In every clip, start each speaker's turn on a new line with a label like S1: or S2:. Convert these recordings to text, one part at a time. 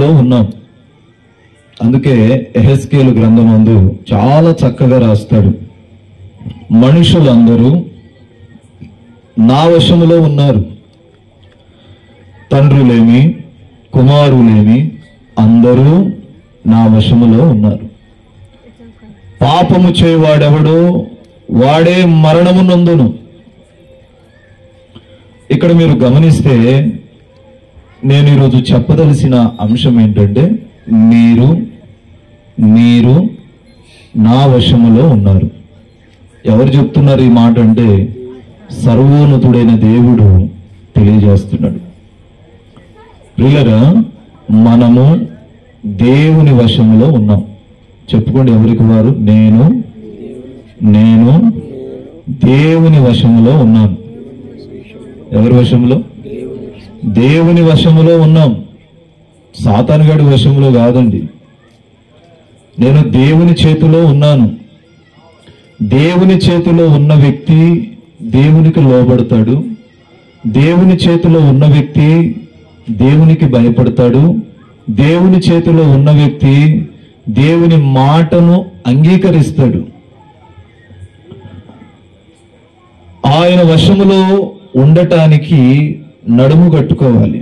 S1: వశములో ఉన్నాం. అందుకే యెహెజ్కేలు గ్రంథమందు చాలా చక్కగా రాస్తాడు, మనుషులందరూ నా వశములో ఉన్నారు, తండ్రులేమి కుమారులేమి అందరూ నా వశములో ఉన్నారు. పాపము చేయవాడెవడో వాడే మరణము నందును. ఇక్కడ మీరు గమనిస్తే నేను ఈరోజు చెప్పదలసిన అంశం ఏంటంటే, మీరు నా వశములో ఉన్నారు. ఎవరు చెప్తున్నారు ఈ మాట అంటే, సర్వోన్నతుడైన దేవుడు తెలియజేస్తున్నాడు. ప్రియులారా, మనము దేవుని వశములో ఉన్నాం. చెప్పుకోండి ఎవరికి వారు. నేను దేవుని వశములో ఉన్నాను. ఎవరి వశంలో? దేవుని వశములో ఉన్నాం. సాతానుగాడి వశంలో కాదండి. నేను దేవుని చేతిలో ఉన్నాను. దేవుని చేతిలో ఉన్న వ్యక్తి దేవునికి లోబడతాడు. దేవుని చేతిలో ఉన్న వ్యక్తి దేవునికి భయపడతాడు. దేవుని చేతిలో ఉన్న వ్యక్తి దేవుని మాటను అంగీకరిస్తాడు. ఆయన వశములో ఉండటానికి నడుము కట్టుకోవాలి.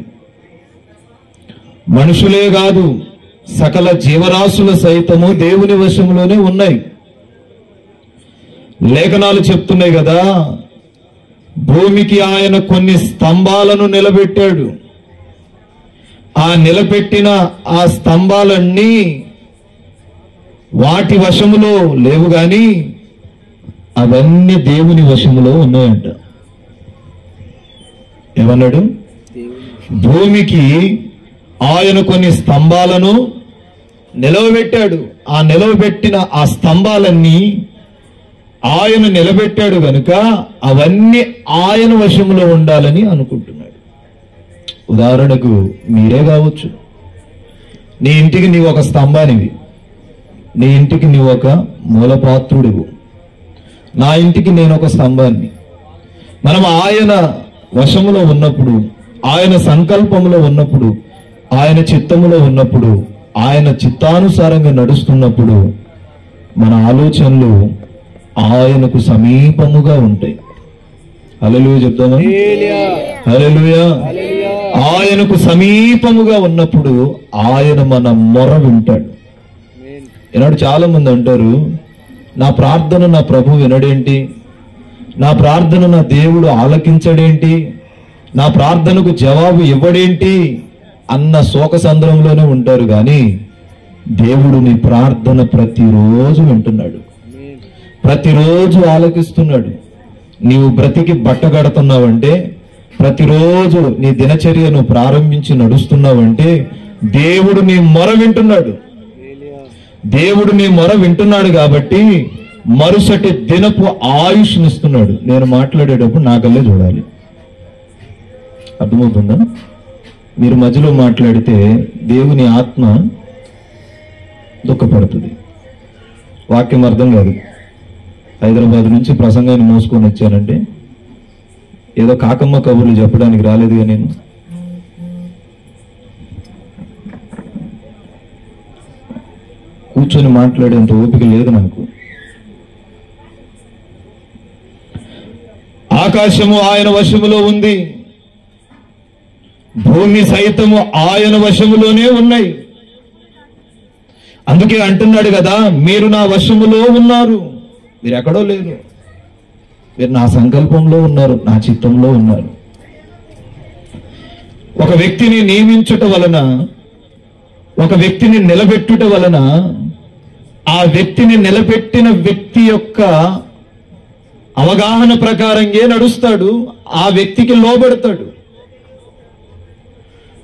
S1: మనుషులే కాదు, సకల జీవరాశుల సైతము దేవుని వశంలోనే ఉన్నాయి. లేఖనాలు చెప్తున్నాయి కదా, భూమికి ఆయన కొన్ని స్తంభాలను నిలబెట్టాడు. ఆ నిలబెట్టిన ఆ స్తంభాలన్నీ వాటి వశములో లేవు గాని అవన్నీ దేవుని వశములో ఉన్నాయంట. ఏమన్నాడు? భూమికి ఆయన కొన్ని స్తంభాలను నిలవబెట్టాడు. ఆ నిలవబెట్టిన ఆ స్తంభాలన్నీ ఆయన నిలబెట్టాడు గనుక అవన్నీ ఆయన వశంలో ఉండాలని అనుకుంటున్నాడు. ఉదాహరణకు మీరే కావచ్చు. నీ ఇంటికి నీవు ఒక స్తంభానివి, నీ ఇంటికి నీవు ఒక మూలపాత్రుడివు, నా ఇంటికి నేను ఒక స్తంభాన్ని. మనం ఆయన వశములో ఉన్నప్పుడు, ఆయన సంకల్పంలో ఉన్నప్పుడు, ఆయన చిత్తములో ఉన్నప్పుడు, ఆయన చిత్తానుసారంగా నడుస్తున్నప్పుడు మన ఆలోచనలు ఆయనకు సమీపముగా ఉంటాయి. హల్లెలూయా చెప్తామా? హల్లెలూయా. ఆయనకు సమీపముగా ఉన్నప్పుడు ఆయన మన మొర వింటాడు. ఈనాడు చాలా మంది అంటారు, నా ప్రార్థన నా ప్రభు వినడేంటి, నా ప్రార్థన నా దేవుడు ఆలకించడేంటి, నా ప్రార్థనకు జవాబు ఇవ్వడేంటి అన్న శోకసంద్రంలోనే ఉంటారు. కానీ దేవుడు నీ ప్రార్థన ప్రతిరోజు వింటున్నాడు, ప్రతిరోజు ఆలకిస్తున్నాడు. నీవు బ్రతికి బట్టగడుతున్నావంటే, ప్రతిరోజు నీ దినచర్యను ప్రారంభించి నడుస్తున్నావంటే దేవుడు నీ మొర వింటున్నాడు. దేవుడు నీ మొర వింటున్నాడు కాబట్టి మరుసటి దినపు ఆయుష్నిస్తున్నాడు. నేను మాట్లాడేటప్పుడు నాకల్లే చూడాలి. అర్థమవుతుందా? మీరు మధ్యలో మాట్లాడితే దేవుని ఆత్మ దుఃఖపడుతుంది. వాక్యం అర్థం కాదు. హైదరాబాద్ నుంచి ప్రసంగాన్ని మోసుకొని వచ్చానంటే ఏదో కాకమ్మ కబుర్లు చెప్పడానికి రాలేదుగా. నేను కూర్చొని మాట్లాడేంత ఓపిక లేదు నాకు. ఆకాశము ఆయన వశములో ఉంది, భూమి సైతము ఆయన వశములోనే ఉన్నాయి. అందుకే అంటున్నాడు కదా, మీరు నా వశములో ఉన్నారు. మీరు ఎక్కడో లేరు, మీరు నా సంకల్పంలో ఉన్నారు, నా చిత్తంలో ఉన్నారు. ఒక వ్యక్తిని నియమించుట వలన, ఒక వ్యక్తిని నిలబెట్టుట వలన ఆ వ్యక్తిని నిలబెట్టిన వ్యక్తి యొక్క అవగాహన ప్రకారంగా నడుస్తాడు, ఆ వ్యక్తికి లోబడతాడు.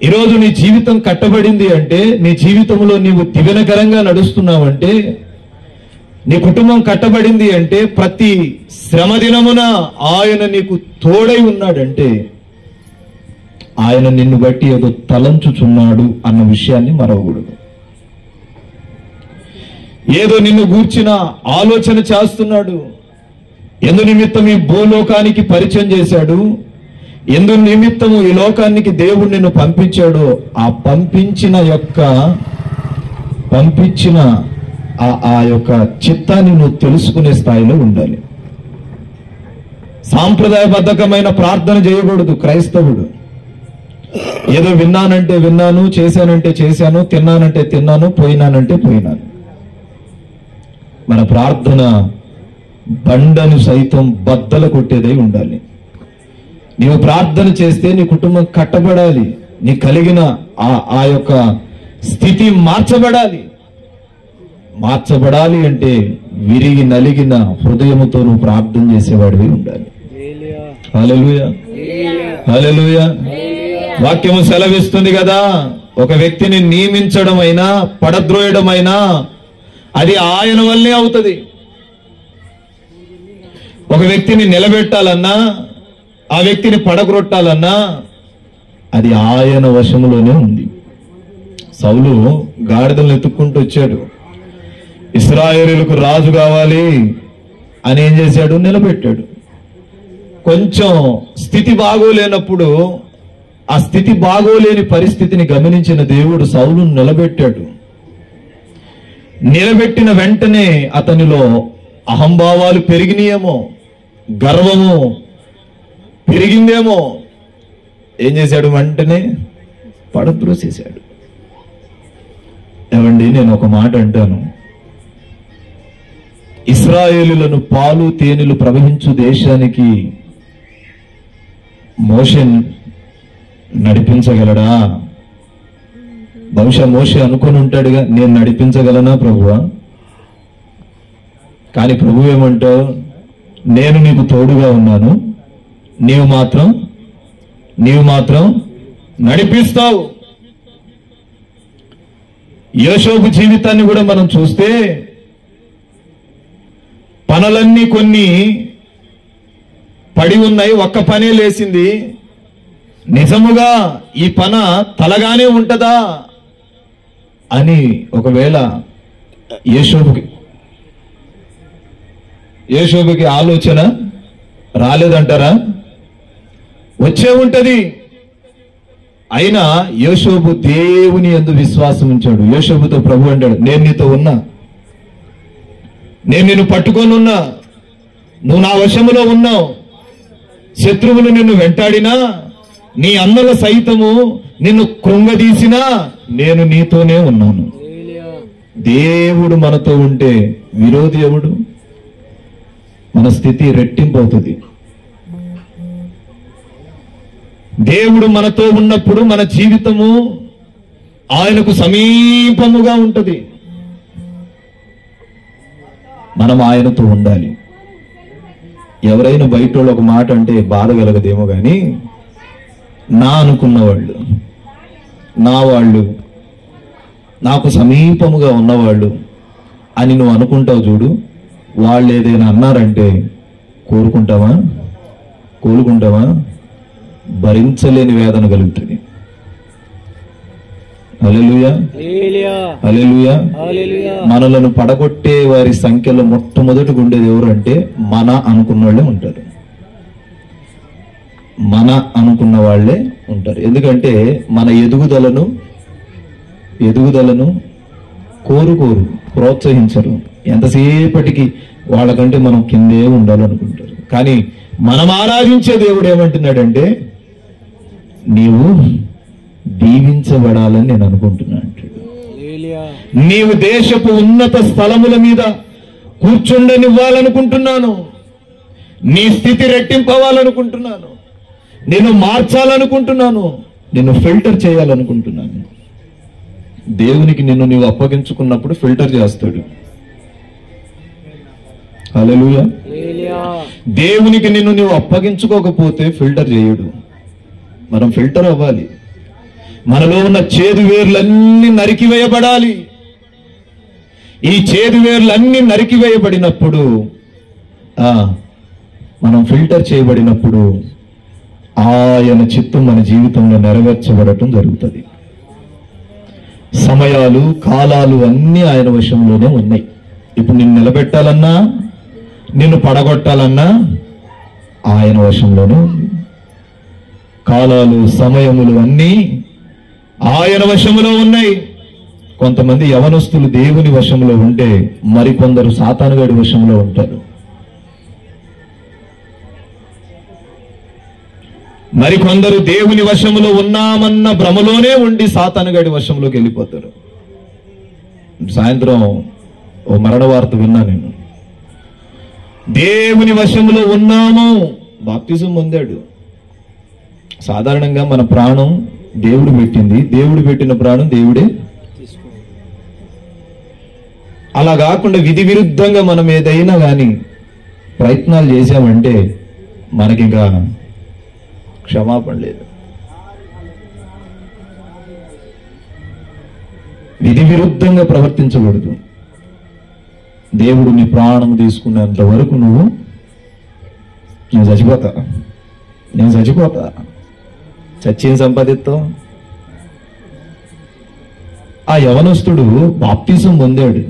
S1: ఈరోజు నీ జీవితం కట్టబడింది అంటే, నీ జీవితంలో నీవు దివ్యకరంగా నడుస్తున్నావంటే, నీ కుటుంబం కట్టబడింది అంటే, ప్రతి శ్రమ దినమున ఆయన నీకు తోడై ఉన్నాడంటే ఆయన నిన్ను బట్టి ఏదో తలంచుచున్నాడు అన్న విషయాన్ని మరవకూడదు. ఏదో నిన్ను గూర్చిన ఆలోచన చేస్తున్నాడు. ఎందు నిమిత్తం ఈ భూలోకానికి పరిచయం చేశాడు, ఎందు నిమిత్తము ఈ లోకానికి దేవుడు నిన్ను పంపించాడో ఆ పంపించిన ఆ యొక్క చిత్తాన్ని నువ్వు తెలుసుకునే స్థాయిలో ఉండాలి. సాంప్రదాయబద్ధకమైన ప్రార్థన చేయకూడదు క్రైస్తవుడు. ఏదో విన్నానంటే విన్నాను, చేశానంటే చేశాను, తిన్నానంటే తిన్నాను, పోయినానంటే పోయినాను. మన ప్రార్థన బండను సైతం బద్దలు కొట్టేదై ఉండాలి. నీవు ప్రార్థన చేస్తే నీ కుటుంబం కట్టబడాలి, నీ కలిగిన ఆ యొక్క స్థితి మార్చబడాలి అంటే విరిగి నలిగిన హృదయముతో నువ్వు ప్రార్థన చేసేవాడివి ఉండాలి. హల్లెలూయా, హల్లెలూయా. వాక్యము సెలవిస్తుంది కదా, ఒక వ్యక్తిని నియమించడం అయినా పడద్రోయడం అయినా అది ఆయన వల్లే అవుతుంది. ఒక వ్యక్తిని నిలబెట్టాలన్నా ఆ వ్యక్తిని పడగొట్టాలన్నా అది ఆయన వశంలోనే ఉంది. సౌలు గాడిదలను ఎత్తుక్కుంటూ వచ్చాడు. ఇశ్రాయేలులకు రాజు కావాలి అని ఏం చేశాడు? నిలబెట్టాడు. కొంచెం స్థితి బాగోలేనప్పుడు ఆ స్థితి బాగోలేని పరిస్థితిని గమనించిన దేవుడు సౌలును నిలబెట్టాడు. నిలబెట్టిన వెంటనే అతనిలో అహంభావాలు పెరిగినాయేమో, గర్వము పెరిగిందేమో. ఏం చేశాడు? వెంటనే పడద్రోసేశాడు. ఏమండి, నేను ఒక మాట అంటాను, ఇశ్రాయేలులను పాలు తేనెలు ప్రవహించు దేశానికి మోషే నడిపించగలడా? బహుశా మోషే అనుకొని ఉంటాడుగా, నేను నడిపించగలనా ప్రభువా? కానీ ప్రభు ఏమంటావు? నేను నీకు తోడుగా ఉన్నాను, నీవు మాత్రం నడిపిస్తావు. యోషోబు జీవితాన్ని కూడా మనం చూస్తే పనులన్నీ కొన్ని పడి ఉన్నాయి, ఒక్క పనే లేచింది. నిజముగా ఈ పన తలగానే ఉంటదా అని ఒకవేళ యోషోబుకి ఆలోచన రాలేదంటారా? వచ్చే ఉంటది. అయినా యోషోబు దేవుని యందు విశ్వాసం ఉంచాడు. యోషోబుతో ప్రభు అంటాడు, నేను నీతో ఉన్నా, నేను నిన్ను పట్టుకొని ఉన్నా, నువ్వు నా వశములో ఉన్నావు. శత్రువులు నిన్ను వెంటాడినా, నీ అన్నల సైతము నిన్ను కృంగదీసినా నేను నీతోనే ఉన్నాను. దేవుడు మనతో ఉంటే విరోధి ఎవడు? మన స్థితి రెట్టింపు అవుతుంది. దేవుడు మనతో ఉన్నప్పుడు మన జీవితము ఆయనకు సమీపముగా ఉంటది. మనం ఆయనతో ఉండాలి. ఎవరైనా బయట వాళ్ళు ఒక మాట అంటే బాధ కలగదేమో కానీ, నా అనుకున్నవాళ్ళు, నా వాళ్ళు, నాకు సమీపముగా ఉన్నవాళ్ళు అని నువ్వు అనుకుంటావు చూడు, వాళ్ళు ఏదైనా అన్నారంటే కోలుకుంటావా? భరించలేని వేదన కలుగుతుంది. హల్లెలూయా, హల్లెలూయా. మనలను పడగొట్టే వారి సంఖ్యలో మొట్టమొదటిగా ఉండేది ఎవరు అంటే మన అనుకున్న వాళ్ళే ఉంటారు. మన అనుకున్న వాళ్ళే ఉంటారు. ఎందుకంటే మన ఎదుగుదలను కోరు ప్రోత్సహించరు. ఎంతసేపటికి వాళ్ళకంటే మనం కిందే ఉండాలనుకుంటారు. కానీ మనం ఆరాధించే దేవుడు ఏమంటున్నాడంటే, నీవు దీవించబడాలని నేను అనుకుంటున్నా అంటాడు. నీవు దేశపు ఉన్నత స్థలముల మీద కూర్చుండనివ్వాలనుకుంటున్నాను, నీ స్థితి రెట్టింపవ్వాలనుకుంటున్నాను, నేను మార్చాలనుకుంటున్నాను, నిన్ను ఫిల్టర్ చేయాలనుకుంటున్నాను. దేవునికి నిన్ను నీవు అప్పగించుకున్నప్పుడు ఫిల్టర్ చేస్తాడు. హల్లెలూయా. దేవునికి నిన్ను నీవు అప్పగించుకోకపోతే ఫిల్టర్ చేయడు. మనం ఫిల్టర్ అవ్వాలి. మనలో ఉన్న చేదు వేర్లన్నీ నరికివేయబడాలి. ఈ చేదు వేర్లన్నీ నరికివేయబడినప్పుడు, మనం ఫిల్టర్ చేయబడినప్పుడు ఆయన చిత్తం మన జీవితంలో నెరవేర్చబడటం జరుగుతుంది. సమయాలు, కాలాలు అన్నీ ఆయన వశంలోనే ఉన్నాయి. ఇప్పుడు నిన్ను నిలబెట్టాలన్నా, నిన్ను పడగొట్టాలన్నా ఆయన వశంలోనే ఉంది. కాలాలు సమయములు అన్నీ ఆయన వశములో ఉన్నాయి. కొంతమంది యవనస్తులు దేవుని వశంలో ఉంటే మరికొందరు సాతానుగాడి వశంలో ఉంటారు. మరికొందరు దేవుని వశంలో ఉన్నామన్న భ్రమలోనే ఉండి సాతానుగాడి వశంలోకి వెళ్ళిపోతారు. సాయంత్రం ఓ మరణ వార్త విన్నా నేను. దేవుని వశంలో ఉన్నాము, బాప్తిజం పొందాడు. సాధారణంగా మన ప్రాణం దేవుడు పెట్టింది, దేవుడు పెట్టిన ప్రాణం దేవుడే. అలా కాకుండా విధి విరుద్ధంగా మనం ఏదైనా కానీ ప్రయత్నాలు చేశామంటే మనకింకా క్షమాపణ లేదు. విధి విరుద్ధంగా ప్రవర్తించకూడదు. దేవుడు నీ ప్రాణం తీసుకున్నంత వరకు నేను చచ్చిపోతా చచ్చేం సంపాదిస్తావు? ఆ యవనస్తుడు బాప్తిజం పొందాడు,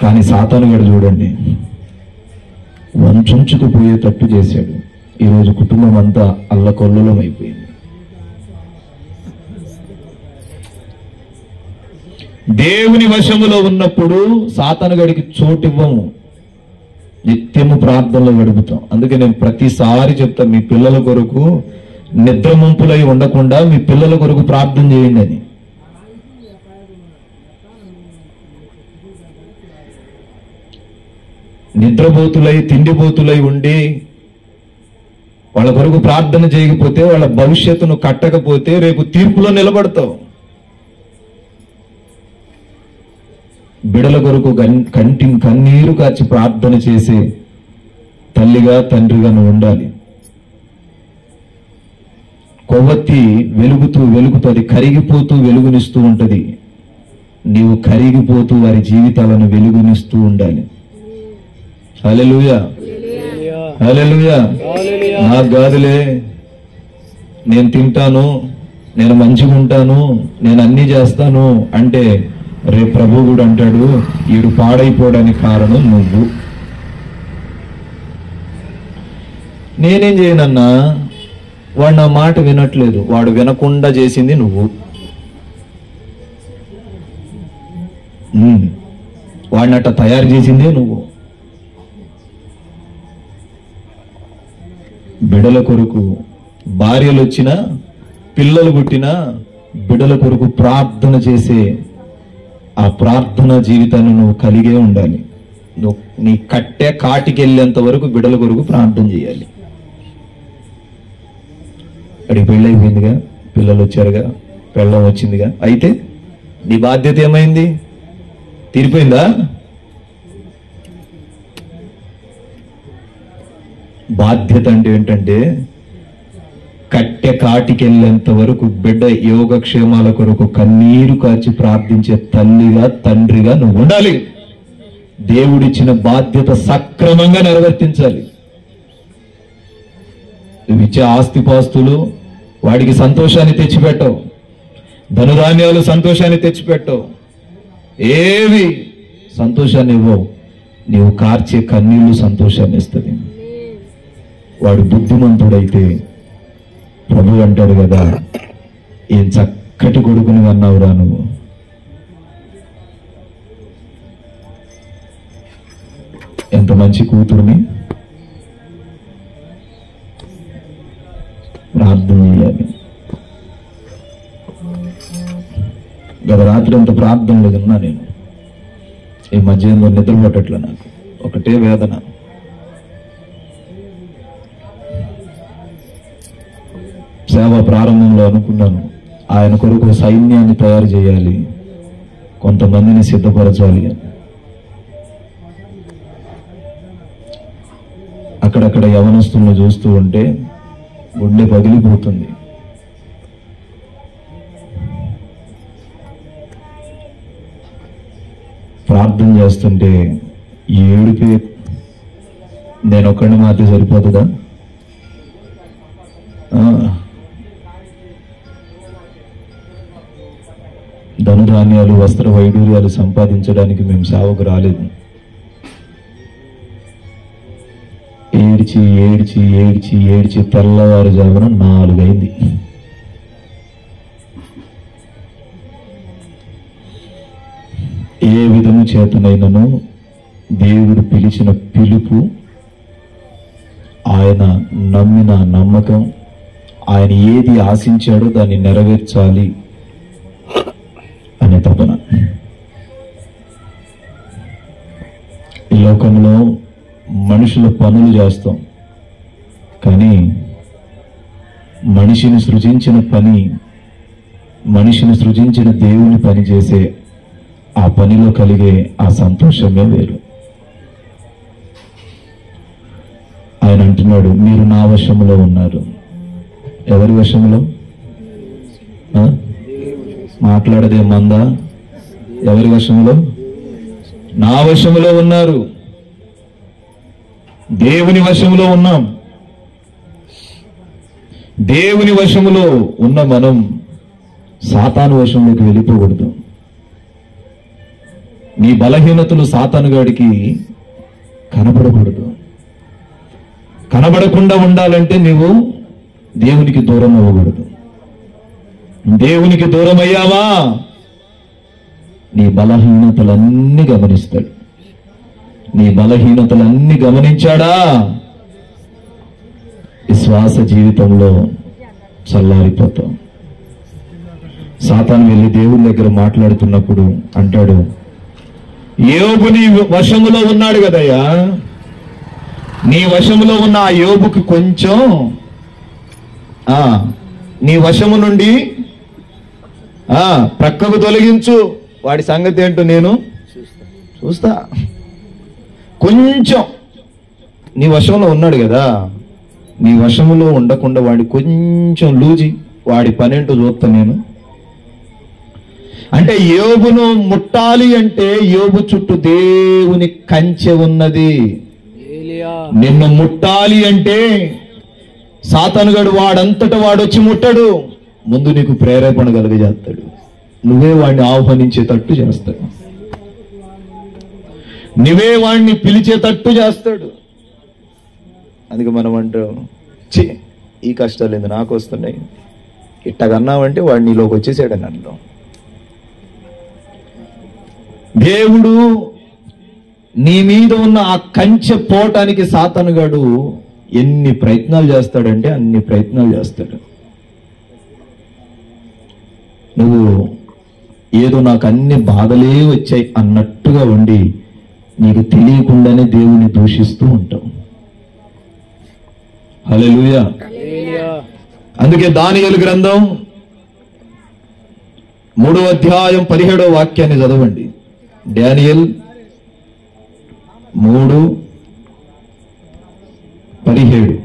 S1: కానీ సాతానుగాడు చూడండి వంచుకుపోయేటట్టు చేశాడు. ఈరోజు కుటుంబం అంతా అల్లకొల్లోలం అయిపోయింది. దేవుని వశములో ఉన్నప్పుడు సాతానుగాడికి చోటు ఇవ్వము, నిత్యము ప్రార్థనలో గడుపుతాం. అందుకే నేను ప్రతిసారి చెప్తా, మీ పిల్లల కొరకు నిద్ర ముంపులై ఉండకుండా మీ పిల్లల కొరకు ప్రార్థన చేయండి అని. నిద్రపోతులై తిండిపోతులై ఉండి వాళ్ళ కొరకు ప్రార్థన చేయకపోతే, వాళ్ళ భవిష్యత్తును కట్టకపోతే రేపు తీర్పులో నిలబడతావు. బిడల కొరకు కన్నీరు కార్చి ప్రార్థన చేసే తల్లిగా తండ్రిగా నువ్వు ఉండాలి. కొవ్వొత్తి వెలుగుతూ అది కరిగిపోతూ వెలుగునిస్తూ ఉంటది. నీవు కరిగిపోతూ వారి జీవితాలను వెలుగునిస్తూ ఉండాలి. హల్లెలూయా, హల్లెలూయా. నాకు కాదులే, నేను తింటాను, నేను మంచిగా ఉంటాను, నేను అన్ని చేస్తాను అంటే రేపు ప్రభు కూడా అంటాడు, ఈడు పాడైపోవడానికి కారణం నువ్వు. నేనేం చేయనన్నా, వాడు నా మాట వినట్లేదు, వాడు వినకుండా చేసింది నువ్వు. వాడిని అట్ట తయారు చేసిందే నువ్వు. బిడల కొరకు భార్యలు వచ్చినా పిల్లలు పుట్టినా బిడల కొరకు ప్రార్థన చేసే ఆ ప్రార్థన జీవితాన్ని నువ్వు కలిగే ఉండాలి. నువ్వు నీ కట్టె కాటికి వెళ్ళేంత వరకు బిడల కొరకు ప్రార్థన చేయాలి. అడిగి పెళ్ళి అయిపోయిందిగా, పిల్లలు వచ్చారుగా, పెళ్ళం వచ్చిందిగా, అయితే నీ బాధ్యత ఏమైంది? తీరిపోయిందా? బాధ్యత అంటే ఏంటంటే కట్టె కాటికెళ్ళేంత వరకు బిడ్డ యోగక్షేమాల కొరకు కన్నీరు కాచి ప్రార్థించే తల్లిగా తండ్రిగా నువ్వు ఉండాలి. దేవుడిచ్చిన బాధ్యత సక్రమంగా నిర్వర్తించాలి. నువ్వు ఇచ్చే ఆస్తిపాస్తులు వాడికి సంతోషాన్ని తెచ్చిపెట్టవు, ధనుధాన్యాలు సంతోషాన్ని తెచ్చిపెట్టవు, ఏవి సంతోషాన్ని ఇవ్వవు. నీవు కార్చే కన్నీళ్లు సంతోషాన్ని ఇస్తుంది. వాడు బుద్ధిమంతుడైతే ప్రభు అంటాడు కదా, ఏం చక్కటి కొడుకుని అన్నావురా నువ్వు, ఎంత మంచి కూతుర్ని. ప్రార్థన చేయాలి. గత రాత్రి అంత ప్రార్థనలో ఉన్నా నేను. ఈ మధ్య నిద్ర పట్టట్ల, నాకు ఒకటే వేదన. సేవ ప్రారంభంలో అనుకున్నాను, ఆయన కొరకు సైన్యాన్ని తయారు చేయాలి, కొంతమందిని సిద్ధపరచాలి అని. అక్కడక్కడ యవనస్తులను చూస్తూ ఉంటే గుండె పగిలిపోతుంది. ప్రార్థన చేస్తుంటే ఏడుపే, నేను ఒక్కడిని మాత్రం సరిపోతుందా? ధనుధాన్యాలు వస్త్ర వైడూర్యాలు సంపాదించడానికి మేము సేవకు రాలేదు. ఏడ్చి ఏడ్చి ఏడ్చి ఏడ్చి తెల్లవారుజామున 4 అయింది. ఏ విధము చేతనైనను దేవుడు పిలిచిన పిలుపు, ఆయన నమ్మిన నమ్మకం, ఆయన ఏది ఆశించాడో దాన్ని నెరవేర్చాలి అనే తపన. ఈ లోకంలో మనుషుల పనులు చేస్తాం, కానీ మనిషిని సృజించిన పని, మనిషిని సృజించిన దేవుని పని చేసే ఆ పనిలో కలిగే ఆ సంతోషమే వేరు. ఆయన అంటున్నాడు, మీరు నా వశములో ఉన్నారు. ఎవరి వశములో? మాట్లాడదే మందా? ఎవరి వశములో? నా వశములో ఉన్నారు. దేవుని వశములో ఉన్నాం. దేవుని వశములో ఉన్న మనం సాతాను వశంలోకి వెళ్ళిపోకూడదు. నీ బలహీనతలు సాతానుగాడికి కనబడకూడదు. కనబడకుండా ఉండాలంటే నీవు దేవునికి దూరం అవ్వకూడదు. దేవునికి దూరం అయ్యావా, నీ బలహీనతలన్నీ గమనిస్తాడు. నీ బలహీనతలన్నీ గమనించాడా, విశ్వాస జీవితంలో చల్లారిపోతాం. సాతాను వెళ్ళి దేవుని దగ్గర మాట్లాడుతున్నప్పుడు అంటాడు, యోబు నీ వశములో ఉన్నాడు కదయ్యా, నీ వశములో ఉన్న ఆ యోబుకి కొంచెం నీ వశము నుండి ప్రక్కకు తొలగించు, వాడి సంగతి ఏంటో నేను చూస్తా. కొంచెం నీ వశంలో ఉన్నాడు కదా, నీ వశములో ఉండకుండా వాడి కొంచెం లూజి, వాడి పనేంటో చూస్తా నేను. అంటే యోబును ముట్టాలి అంటే యోబు చుట్టూ దేవుని కంచె ఉన్నది. నిన్ను ముట్టాలి అంటే సాతానుగాడు వాడంతట వాడొచ్చి ముట్టడు, ముందు నీకు ప్రేరేపణ కలుగజేస్తాడు. నువ్వే వాడిని ఆహ్వానించేటట్టు చేస్తాడు, నువ్వే వాడిని పిలిచేటట్టు చేస్తాడు. అందుకే మనం అంటాం, ఈ కష్టాలు ఏంది నాకు వస్తున్నాయి, ఇట్టగన్నావంటే వాడు నీలోకి వచ్చేసాడు నన్ను. దేవుడు నీ మీద ఉన్న ఆ కంచె పోవటానికి సాతానుగాడు ఎన్ని ప్రయత్నాలు చేస్తాడంటే అన్ని ప్రయత్నాలు చేస్తాడు. నువ్వు ఏదో నాకు అన్ని బాధలే వచ్చాయి అన్నట్టుగా ఉండి నీకు తెలియకుండానే దేవుని దూషిస్తూ ఉంటావు. హల్లెలూయా. అందుకే దానియేలు గ్రంథం 3వ అధ్యాయం 17వ వాక్యాన్ని చదవండి. దానియేలు 3:17.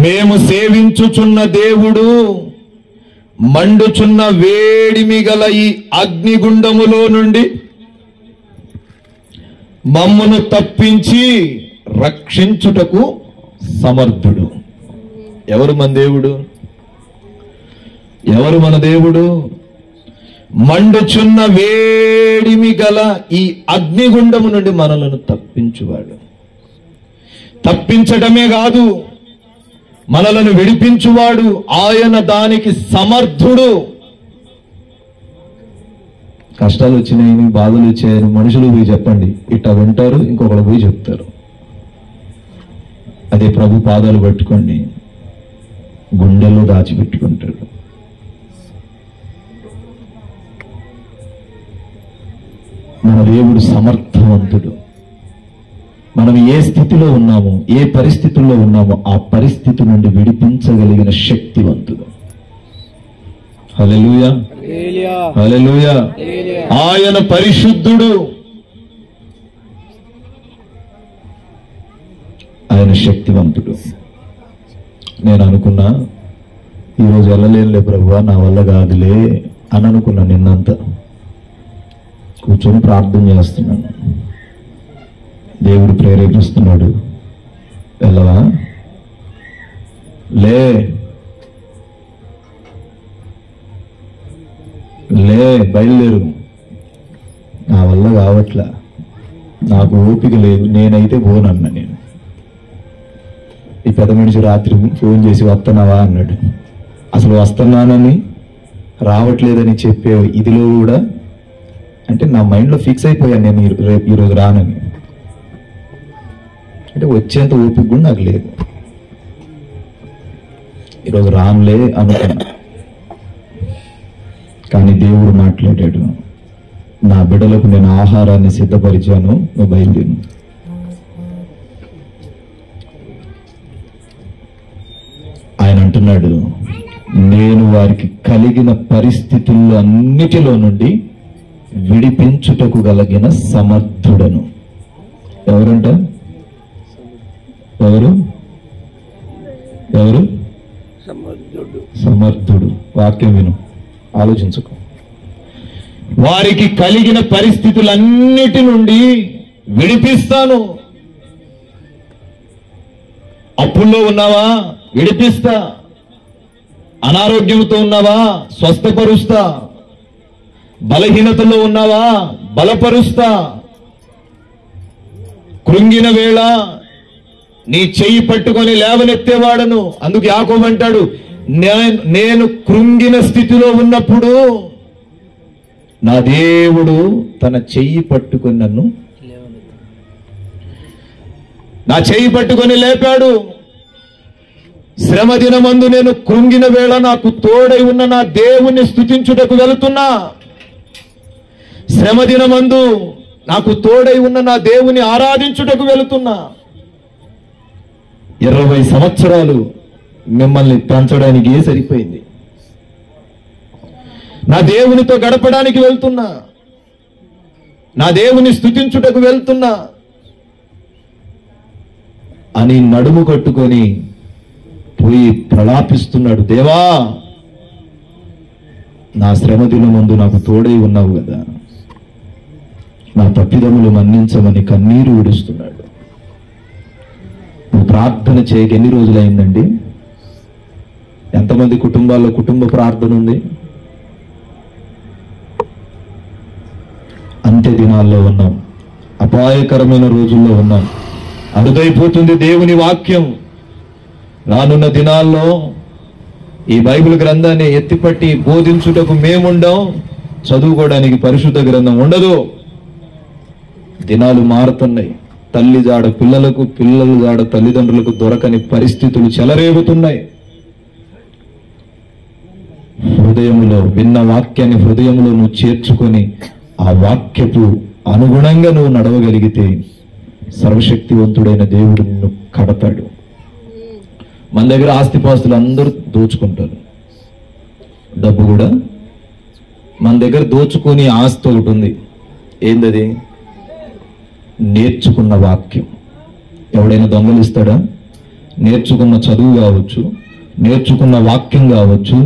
S1: మేము సేవించుచున్న దేవుడు మండుచున్న వేడిమి గల ఈ అగ్నిగుండములో నుండి మమ్మను తప్పించి రక్షించుటకు సమర్థుడు. ఎవరు మన దేవుడు? ఎవరు మన దేవుడు? మండుచున్న వేడిమి గల ఈ అగ్నిగుండము నుండి మనలను తప్పించువాడు. తప్పించడమే కాదు, మనలను విడిపించువాడు. ఆయన దానికి సమర్థుడు. కష్టాలు వచ్చినాయని, బాధలు వచ్చాయని మనుషులు పోయి చెప్పండి, ఇట్లా వింటారు, ఇంకొకరు పోయి చెప్తారు. అదే ప్రభు పాదాలు పట్టుకోండి, గుండెల్లో దాచిపెట్టుకుంటాడు. మన దేవుడు సమర్థవంతుడు. మనం ఏ స్థితిలో ఉన్నామో, ఏ పరిస్థితుల్లో ఉన్నామో ఆ పరిస్థితి నుండి విడిపించగలిగిన శక్తివంతుడు. హల్లెలూయా, హల్లెలూయా. ఆయన పరిశుద్ధుడు, ఆయన శక్తివంతుడు. నేను అనుకున్నా ఈరోజు వెళ్ళలేనులే ప్రభువా, నా వల్ల కాదులే అని అనుకున్నా. నిన్నంతా కూర్చొని ప్రార్థన చేస్తున్నాను, దేవుడు ప్రేరేపిస్తున్నాడు, వెళ్ళవా? లే బయలుదేరు, నా వల్ల కావట్లా. నాకు ఓపిక లేదు, నేనైతే పోనన్నా. నేను ఈ పెద్ద మనిషి రాత్రి ఫోన్ చేసి వస్తున్నావా అన్నాడు. అసలు వస్తున్నానని రావట్లేదని చెప్పే ఇదిలో కూడా అంటే నా మైండ్లో ఫిక్స్ అయిపోయాను నేను ఈరోజు రానని. అంటే వచ్చేంత ఓపిక కూడా నాకు లేదు. ఈరోజు రానులే అనుకున్నా. కానీ దేవుడు మాట్లాడాడు, నా బిడ్డలకు నేను ఆహారాన్ని సిద్ధపరిచాను, నువ్వు బయలుదేరు. ఆయన అంటున్నాడు, నేను వారికి కలిగిన పరిస్థితుల్లో అన్నిటిలో నుండి విడిపించుటకు కలిగిన సమర్థుడను. ఎవరంట? ఎవరు? సమర్థుడు. వాక్యం విను, ఆలోచించుకో. వారికి కలిగిన పరిస్థితులన్నిటి నుండి విడిపిస్తాను. అప్పుల్లో ఉన్నావా? విడిపిస్తా. అనారోగ్యంతో ఉన్నావా? స్వస్థపరుస్తా. బలహీనతలో ఉన్నావా? బలపరుస్తా. కృంగిన వేళ నీ చెయ్యి పట్టుకొని లేవనెత్తేవాడను. అందుకు యాకోబు అంటాడు, నేను కృంగిన స్థితిలో ఉన్నప్పుడు నా దేవుడు తన చెయ్యి పట్టుకొని నా చెయ్యి పట్టుకొని లేపాడు. శ్రమ దినమందు నేను కృంగిన వేళ నాకు తోడై ఉన్న నా దేవుణ్ణి స్తుతించుటకు వెళుతున్నా. శ్రమ దినమందు నాకు తోడై ఉన్న నా దేవుని ఆరాధించుటకు వెళుతున్నా. 20 సంవత్సరాలు మిమ్మల్ని పెంచడానికి సరిపోయింది. నా దేవునితో గడపడానికి వెళ్తున్నా. నా దేవుని స్తుతించుటకు వెళ్తున్నా అని నడుము కట్టుకొని పోయి ప్రలాపిస్తున్నాడు. దేవా, నా శ్రమ దినమందు నాకు తోడై ఉన్నావు కదా, నా తప్పిదములు మన్నించమని కన్నీరు విడుస్తున్నాడు. నువ్వు ప్రార్థన చేయక ఎన్ని రోజులైందండి? ఎంతమంది కుటుంబాల్లో కుటుంబ ప్రార్థన ఉంది? అంత్య దినాల్లో ఉన్నాం, అపాయకరమైన రోజుల్లో ఉన్నాం. అరుదైపోతుంది దేవుని వాక్యం. రానున్న దినాల్లో ఈ బైబిల్ గ్రంథాన్ని ఎత్తిపట్టి బోధించుటకు మేముండం, చదువుకోవడానికి పరిశుద్ధ గ్రంథం ఉండదు. దినాలు మారుతున్నాయి. తల్లి జాడ పిల్లలకు, పిల్లల జాడ తల్లిదండ్రులకు దొరకని పరిస్థితులు చెలరేగుతున్నాయి. హృదయంలో విన్న వాక్యాన్ని హృదయంలో నువ్వు చేర్చుకొని ఆ వాక్యపు అనుగుణంగా నువ్వు నడవగలిగితే సర్వశక్తివంతుడైన దేవుడు నిన్ను కడతాడు. మన దగ్గర ఆస్తిపాస్తులు అందరూ దోచుకుంటారు, డబ్బు కూడా మన దగ్గర దోచుకొని ఆస్తి ఒకటి ఉంది. ఏందది? నేర్చుకున్న వాక్యం. ఎవడైనా దొంగలిస్తాడా? నేర్చుకున్న చదువు కావచ్చు, నేర్చుకున్న వాక్యం కావచ్చు,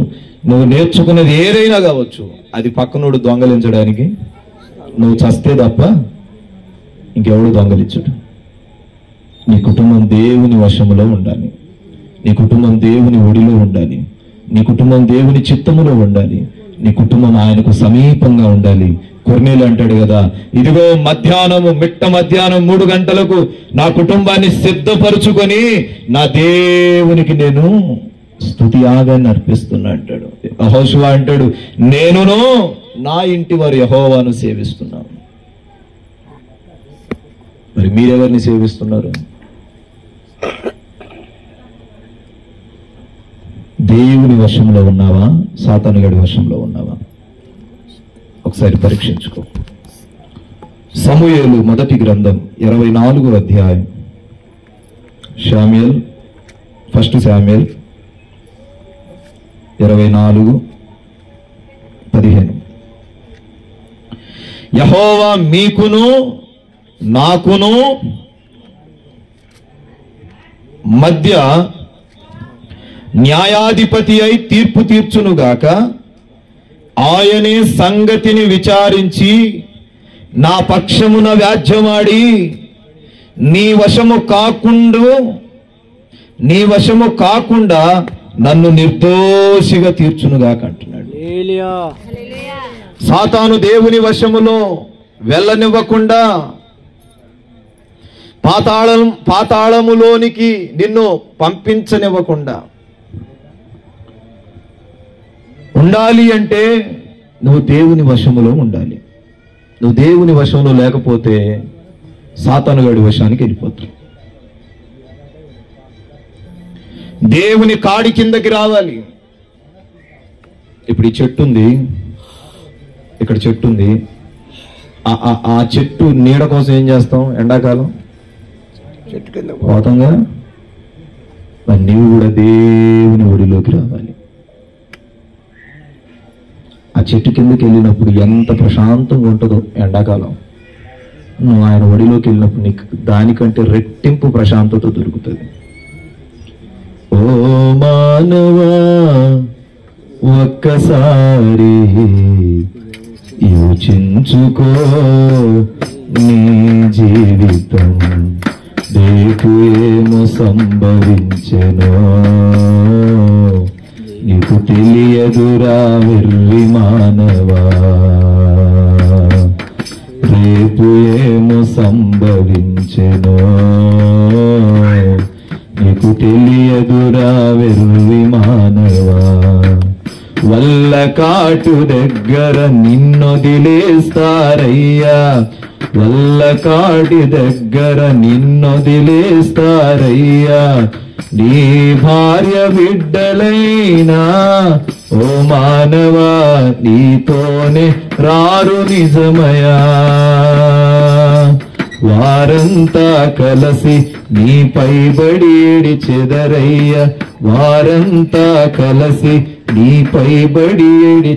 S1: నువ్వు నేర్చుకున్నది ఏదైనా కావచ్చు, అది పక్కనోడు దొంగలించడానికి నువ్వు చస్తే తప్ప ఇంకెవడు దొంగలించడు. నీ కుటుంబం దేవుని వశములో ఉండాలి. నీ కుటుంబం దేవుని ఒడిలో ఉండాలి. నీ కుటుంబం దేవుని చిత్తములో ఉండాలి. నీ కుటుంబం ఆయనకు సమీపంగా ఉండాలి. కొర్నేలు అంటాడు కదా, ఇదిగో మిట్ట మధ్యాహ్నం 3 గంటలకు నా కుటుంబాన్ని సిద్ధపరుచుకొని నా దేవునికి నేను స్తుతి యాగాన్ని అర్పిస్తున్నా అంటాడు. యెహోషువ అంటాడు, నేనును నా ఇంటి వారు యెహోవాను సేవిస్తున్నాం. మరి మీరెవరిని సేవిస్తున్నారు? దేవుని వశంలో ఉన్నావా? సాతానుగాడి వశంలో ఉన్నావా? ఒకసారి పరీక్షించుకో. సమూయేలు మొదటి గ్రంథం 24వ అధ్యాయం. First Samuel 24:15. యెహోవా మీకును నాకును మధ్య న్యాయాధిపతి అయి తీర్పు తీర్చునుగాక. ఆయనే సంగతిని విచారించి నా పక్షమున వ్యాజ్యమాడి నీ వశము కాకుండా నన్ను నిర్దోషిగా తీర్చునుగాక అంటున్నాడు. సాతాను దేవుని వశములో వెళ్ళనివ్వకుండా పాతాళములోనికి నిన్ను పంపించనివ్వకుండా ఉండాలి అంటే నువ్వు దేవుని వశములో ఉండాలి. నువ్వు దేవుని వశంలో లేకపోతే సాతానుగాడి వశానికి వెళ్ళిపోతావు. దేవుని కాడి కిందకి రావాలి. ఇప్పుడు ఈ చెట్టు ఉంది, ఇక్కడ చెట్టు ఉంది. ఆ చెట్టు నీడ కోసం ఏం చేస్తాం? ఎండాకాలం
S2: చెట్టు కింద
S1: పోతాంగా. మరి నీవు కూడా దేవుని ఒడిలోకి రావాలి. ఆ చెట్టు కిందకి వెళ్ళినప్పుడు ఎంత ప్రశాంతంగా ఉంటుందో ఎండాకాలం. నువ్వు ఆయన ఒడిలోకి వెళ్ళినప్పుడు నీకు దానికంటే రెట్టింపు ప్రశాంతత దొరుకుతుంది. ఓ మానవా, ఒక్కసారి యోచించుకో నీ జీవితం రేపు ఏమో సంభవించెనో నీకు తెలియదురా వెర్రి మానవా. రేపు ఏమో సంభవించెనో నీకు తెలియదురా వెర్రి మానవా. వల్ల కాటు దగ్గర నిన్నొదిలేస్తారయ్యా, వల్ల కాటి దగ్గర నిన్నొదిలేస్తారయ్యా. నీ భార్య బిడ్డలైనా ఓ మానవా నీతోనే రారు నిజమయా. వారంతా కలిసి నీపై బడి చెదరయ్య, వారంతా కలిసి నీపై బడి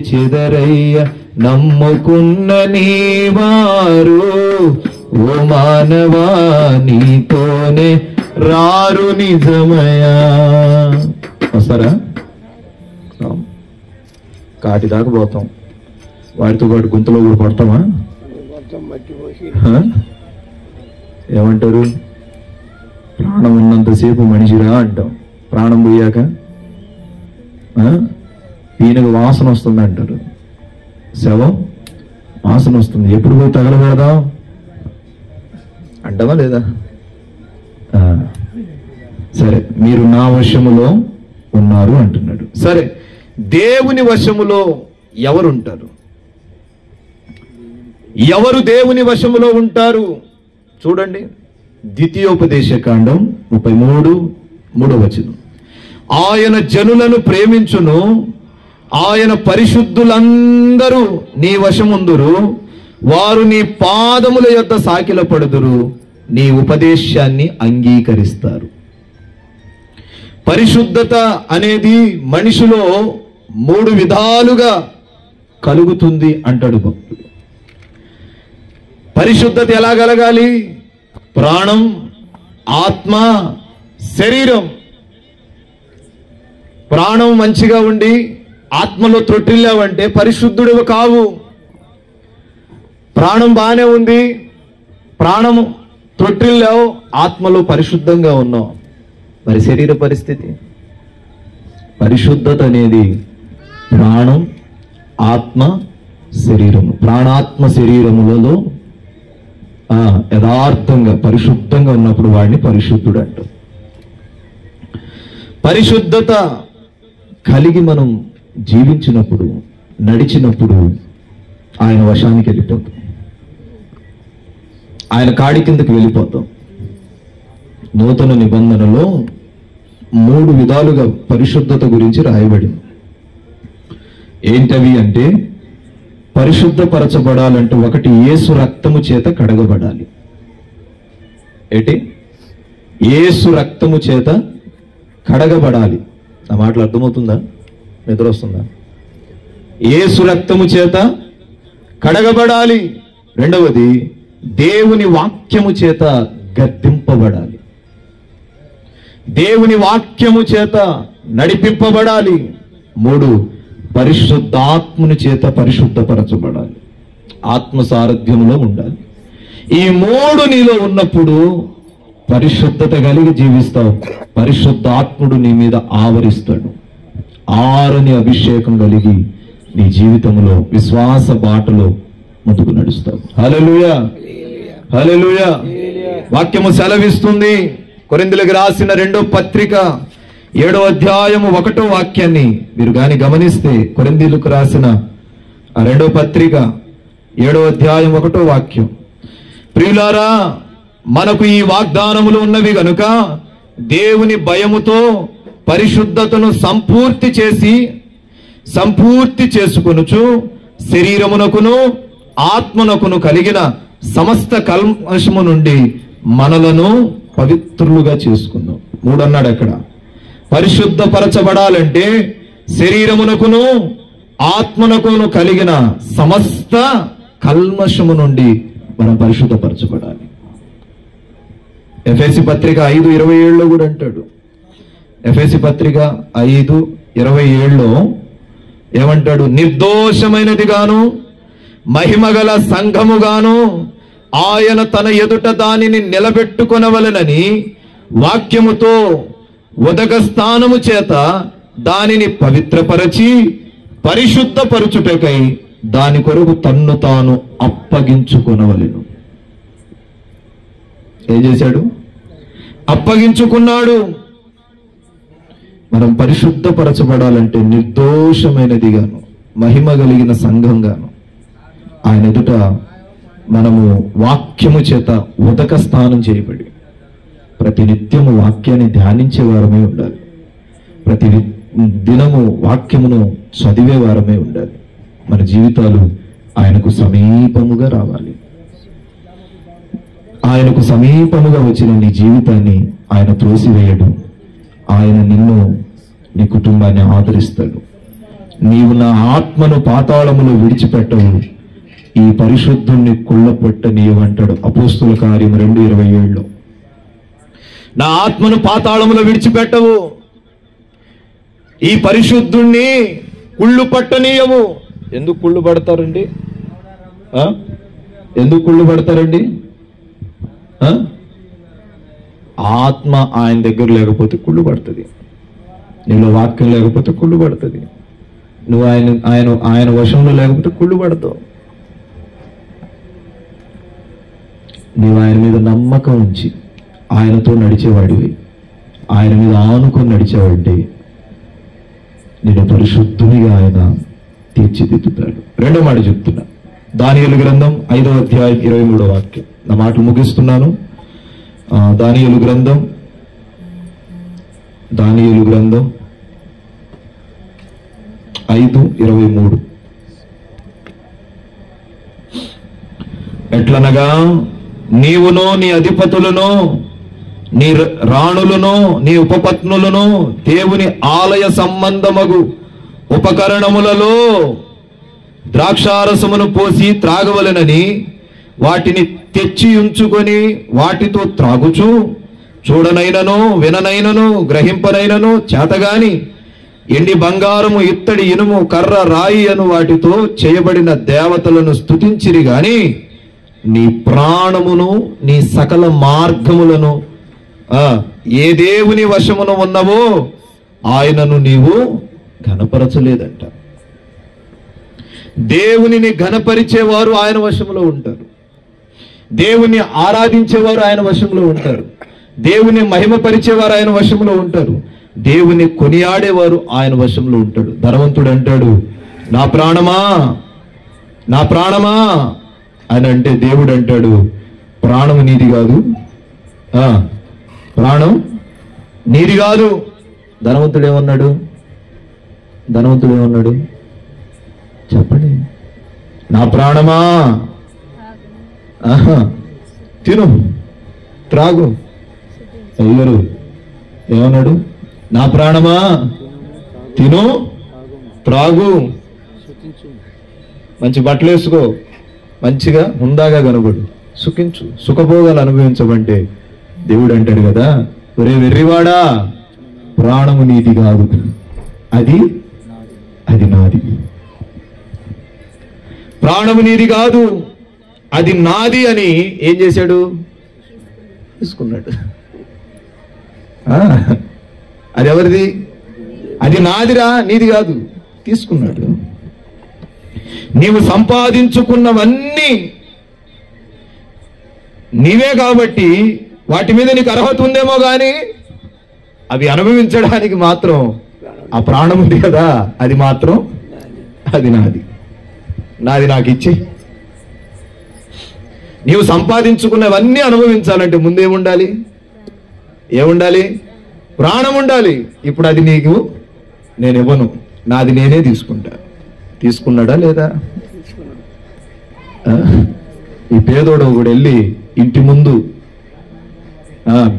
S1: చెదరయ్య. నమ్ముకున్న నీ వారు ఓ మానవా నీతోనే రారు నిజమయా. వస్తారా? కాటి దాకా పోతాం, వాటితో పాటు గుంతలో కూడా పడతామా?
S2: మొత్తం మట్టిపోసి
S1: ఏమంటారు? ప్రాణం ఉన్నంతసేపు మనిషిరా అంటాం, ప్రాణం పోయాక ఈయనకు వాసన వస్తుంది అంటారు. శవం వాసన వస్తుంది, ఎప్పుడు పోయి తగలబెడదాం అంటావా లేదా? సరే, మీరు నా వశములో ఉన్నారు అంటున్నాడు. సరే, దేవుని వశములో ఎవరుంటారు? ఎవరు దేవుని వశములో ఉంటారు? చూడండి, ద్వితీయోపదేశకాండం 33:3. ఆయన జనులను ప్రేమించును, ఆయన పరిశుద్ధులందరూ నీ వశముందురు, వారు నీ పాదముల యొద్ద సాకిల పడుదురు, నీ ఉపదేశాన్ని అంగీకరిస్తారు. పరిశుద్ధత అనేది మనిషిలో 3 విధాలుగా కలుగుతుంది అంటాడు భక్తుడు. పరిశుద్ధత ఎలా కలగాలి? ప్రాణం, ఆత్మ, శరీరం. ప్రాణం మంచిగా ఉండి ఆత్మలో త్రొట్టిల్లావంటే పరిశుద్ధుడు కావు. ప్రాణం బాగానే ఉంది, ప్రాణం త్రొట్టిల్లావు, ఆత్మలో పరిశుద్ధంగా ఉన్నావు, మరి శరీర పరిస్థితి? పరిశుద్ధత అనేది ప్రాణం, ఆత్మ, శరీరము. ప్రాణాత్మ శరీరములలో యథార్థంగా పరిశుద్ధంగా ఉన్నప్పుడు వాడిని పరిశుద్ధుడు అంటాం. పరిశుద్ధత కలిగి మనం జీవించినప్పుడు, నడిచినప్పుడు ఆయన వశానికి వెళ్ళిపోతాం, ఆయన కాడి కిందకి వెళ్ళిపోతాం. నూతన నిబంధనలో 3 విధాలుగా పరిశుద్ధత గురించి రాయబడింది. ఏంటవి అంటే, పరిశుద్ధపరచబడాలంటే 1 యేసు రక్తము చేత కడగబడాలి. ఏంటి? యేసు రక్తము చేత కడగబడాలి. ఆ మాటలు అర్థమవుతుందా? నిద్ర వస్తుందా? యేసు రక్తము చేత కడగబడాలి. రెండవది, దేవుని వాక్యము చేత గద్దింపబడాలి, దేవుని వాక్యము చేత నడిపింపబడాలి. 3, పరిశుద్ధాత్ముని చేత పరిశుద్ధపరచబడాలి, ఆత్మ సారథ్యంలో ఉండాలి. ఈ 3 నీలో ఉన్నప్పుడు పరిశుద్ధత కలిగి జీవిస్తావు. పరిశుద్ధాత్ముడు నీ మీద ఆవరిస్తాడు. ఆరని అభిషేకం కలిగి నీ జీవితంలో విశ్వాస బాటలో ముందుకు నడుస్తావు. హల్లెలూయా, హల్లెలూయా. వాక్యము సెలవిస్తుంది. కొరింథీయులకు రాసిన 2వ పత్రిక 7వ అధ్యాయము 1వ వాక్యాన్ని మీరు గాని గమనిస్తే, కొరింథీయులకు రాసిన 2వ పత్రిక 7వ అధ్యాయం 1వ వాక్యం, ప్రియులారా మనకు ఈ వాగ్దానములు ఉన్నవి గనుక దేవుని భయముతో పరిశుద్ధతను సంపూర్తి చేసుకొనుచు శరీరమునకును ఆత్మనకును కలిగిన సమస్త కల్మషము నుండి మనలను పవిత్రులుగా చేసుకుందాం. 3 అన్నాడు అక్కడ. పరిశుద్ధపరచబడాలంటే శరీరమునకును ఆత్మనకును కలిగిన సమస్త కల్మషము నుండి మనం పరిశుద్ధపరచబడాలి. ఎఫెసీ పత్రిక 5:27 కూడా అంటాడు. ఎఫెసీ పత్రిక 5:27 ఏమంటాడు? నిర్దోషమైనది గాను మహిమగల సంఘముగాను ఆయన తన ఎదుట దానిని నిలబెట్టుకొనవలెనని వాక్యముతో ఉదక స్థానము చేత దానిని పవిత్రపరచి పరిశుద్ధపరచుటకై దాని కొరకు తన్ను తాను అప్పగించుకొనవలెను. ఏం చేశాడు? అప్పగించుకున్నాడు. మనం పరిశుద్ధపరచబడాలంటే నిర్దోషమైనదిగాను మహిమ కలిగిన సంఘంగాను ఆయన ఎదుట మనము వాక్యము చేత ఉదక స్నానం చేయబడి ప్రతి నిత్యము వాక్యాన్ని ధ్యానించే వారమే ఉండాలి. ప్రతి దినము వాక్యమును చదివే వారమే ఉండాలి. మన జీవితాలు ఆయనకు సమీపముగా రావాలి. ఆయనకు సమీపముగా వచ్చిన నీ జీవితాన్ని ఆయన త్రోసివేయడు. ఆయన నిన్ను, నీ కుటుంబాన్ని ఆదరిస్తాడు. నీవు నా ఆత్మను పాతాళములో విడిచిపెట్టవు, ఈ పరిశుద్ధుణ్ణి కుళ్ళపెట్ట నీవు అంటాడు అపోస్తుల కార్యం 2:27. నా ఆత్మను పాతాళములో విడిచిపెట్టవు, ఈ పరిశుద్ధుణ్ణి కుళ్ళు పట్టనీయవు. ఎందుకు కుళ్ళు పడతారండి? ఎందుకు కుళ్ళు పడతారండి? ఆత్మ ఆయన దగ్గర లేకపోతే కుళ్ళు పడుతుంది. నీలో వాక్యం లేకపోతే కుళ్ళు పడుతుంది. నువ్వు ఆయన వశంలో లేకపోతే కుళ్ళు పడతావు. నీవు ఆయన మీద నమ్మకం ఉంచి ఆయనతో నడిచేవాడివి, ఆయన మీద ఆనుకొని నడిచేవాడి నేను పరిశుద్ధునిగా ఆయన తీర్చిదిద్దుతాడు. 2వ మాట చెప్తున్నా. దానియేలు గ్రంథం 5వ అధ్యాయం 23వ వాక్యం. నా మాటలు ముగిస్తున్నాను. దానియేలు గ్రంథం 5:23. ఎట్లనగా నీవును నీ అధిపతులను నీ రాణులను నీ ఉపపత్నులను దేవుని ఆలయ సంబంధమగు ఉపకరణములలో ద్రాక్షారసమును పోసి త్రాగవలెనని వాటిని తెచ్చి ఉంచుకొని వాటితో త్రాగుచు చూడనైనను విననైనను గ్రహింపనైనను చేతగాని ఎండి బంగారము ఇత్తడి ఇనుము కర్ర రాయి అను వాటితో చేయబడిన దేవతలను స్తుతించిరి గాని నీ ప్రాణమును నీ సకల మార్గములను ఏ దేవుని వశమున ఉన్నవో ఆయనను నీవు ఘనపరచలేదంట. దేవునిని ఘనపరిచేవారు ఆయన వశంలో ఉంటారు. దేవుని ఆరాధించేవారు ఆయన వశంలో ఉంటారు. దేవుని మహిమపరిచేవారు ఆయన వశంలో ఉంటారు. దేవుని కొనియాడేవారు ఆయన వశంలో ఉంటాడు. ధనవంతుడు అంటాడు, నా ప్రాణమా నా ప్రాణమా అని అంటే దేవుడు అంటాడు, ప్రాణం నీది కాదు, ప్రాణం నీది కాదు. ధనవంతుడు ఏమన్నాడు చెప్పండి? నా ప్రాణమా తిను త్రాగు. అయ్యారు ఏమన్నాడు? నా ప్రాణమా తిను త్రాగు, మంచి బట్టలు వేసుకో, మంచిగా హుందాగా కనబడు, సుఖించు, సుఖభోగాలు అనుభవించమంటే దేవుడు అంటాడు కదా, ఒరే వెర్రివాడా, ప్రాణము నీది కాదు, అది నాది. ప్రాణము నీది కాదు, అది నాది అని ఏం చేశాడు? తీసుకున్నాడు. అది ఎవరిది? అది నాదిరా, నీది కాదు, తీసుకున్నాడు. నీవు సంపాదించుకున్నవన్నీ నీవే కాబట్టి వాటి మీద నీకు అర్హత ఉందేమో కానీ అవి అనుభవించడానికి మాత్రం ఆ ప్రాణం ఉంది కదా, అది మాత్రం అది నాది నాకు ఇచ్చి. నీవు సంపాదించుకున్నవన్నీ అనుభవించాలంటే ముందేముండాలి? ఏముండాలి? ప్రాణం ఉండాలి. ఇప్పుడు అది నీకు నేను ఇవ్వను, నాది నేనే తీసుకుంటా. తీసుకున్నాడా లేదా? ఈ పేదోడు కూడా వెళ్ళి ఇంటి ముందు